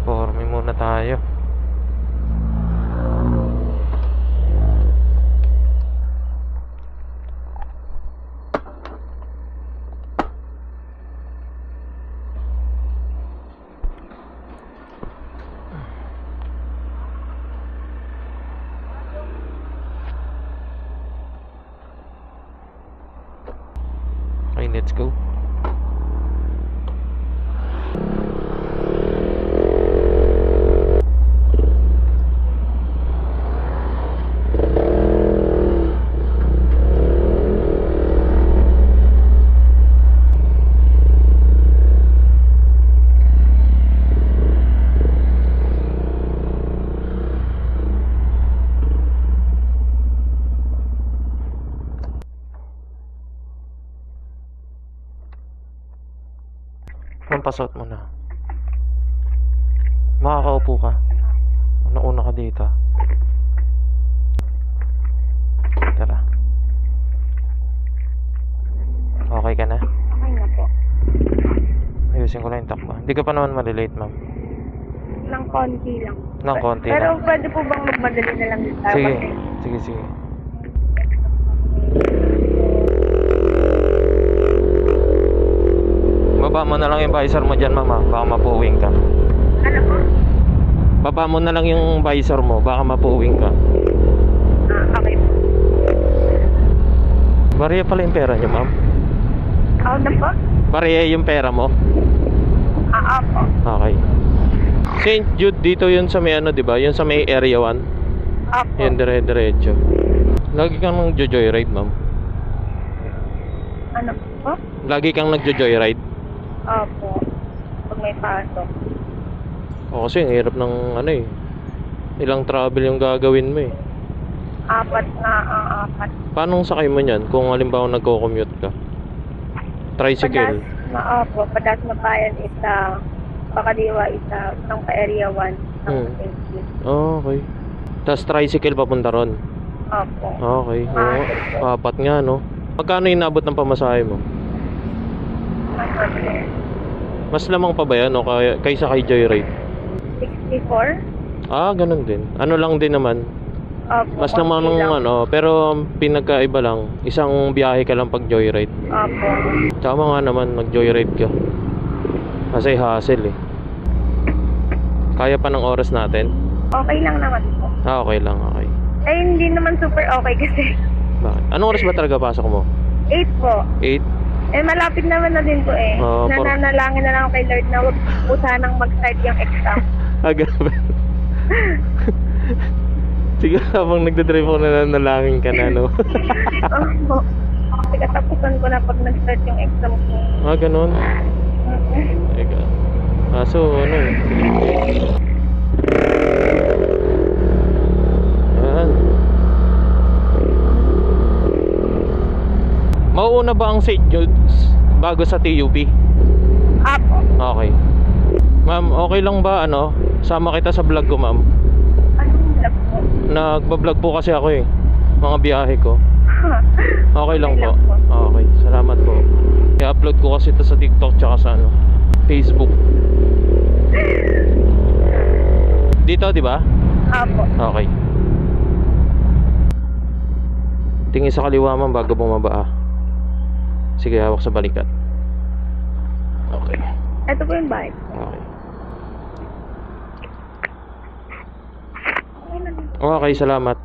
Forme muna tayo. Okay, let's go. Pasot mo na. Makakaupo ka. Una ka dito. Tara. Okay ka na? Okay na po. Ayusin ko lang yung takbo. Hindi ka pa naman malilate, ma'am. Nang konti lang. Nang konti Pero lang. pwede po bang magmadali na lang yung tayo? Sige. Sige, sige. Baba mo na lang yung visor mo dyan, mama. Baka mapuwing ka. Ano po? Baba mo na lang yung visor mo. Baka mapuwing ka. Okay po. Bariya pala yung pera nyo, ma'am. Ako na po? Bariya yung pera mo. Po. Okay. St. Jude dito yun sa may ano, diba? Yun sa may area 1. Opo. Yun, dire-diretso. Lagi kang nag-joyride, ma'am. Ano po? Lagi kang nag-joyride. Opo. Pag may pasok. O kasi ang hirap ng ano eh. Ilang travel yung gagawin mo eh. Apat. Paano sakay mo niyan kung halimbawa nagko-commute ka? Tricycle. Padas na bayan isa. Pakaliwa isa. Isang pa area 1. Isang pa Oh, okay. Tapos tricycle papunta ron. Opo. Okay. Oo, apat nga no. Magkano inabot ng pamasahe mo? Mas lamang pa ba yan o kaysa kay Joyride? 64? Ah, ganun din. Ano lang din naman. Opo. Mas lamang ng ano, pero pinagkaiba lang. Isang biyahe ka lang pag Joyride. Opo. Tama nga naman, nag-Joyride ka. Kasi hassle eh. Kaya pa ng oras natin? Okay lang naman po. Ah, okay lang, okay. Eh, hindi naman super okay kasi. Bakit? Anong oras ba talaga pasok mo? 8 po. 8? Eh, malapit naman na din po eh. Nananalangin na lang ako kay Lord na huwag po sanang mag-start yung exam. Ah, grabe. Sige, habang nagdadrive ako, nananalangin ka na, no? Oo. Kasi katapusan ko na pag nag-start yung exam ko. Ah, ganun. Teka. So, ano eh. Ayan. Mauuna ba ang St. Jude's bago sa TUP? Apo. Okay. Ma'am, okay lang ba ano? Sama kita sa vlog ko, ma'am. Anong vlog po? Nagba-vlog po kasi ako eh. Mga biyahe ko. Okay lang po. lang po. Okay, salamat po. I-upload ko kasi ito sa TikTok tsaka sa ano, Facebook. Dito, di ba? Apo. Okay. Tingin sa kaliwa, ma'am, bago bumaba ah. Sige, hawak sa balikat. Okay. Ito po yung bahay. Okay. Okay na din. Okay, salamat.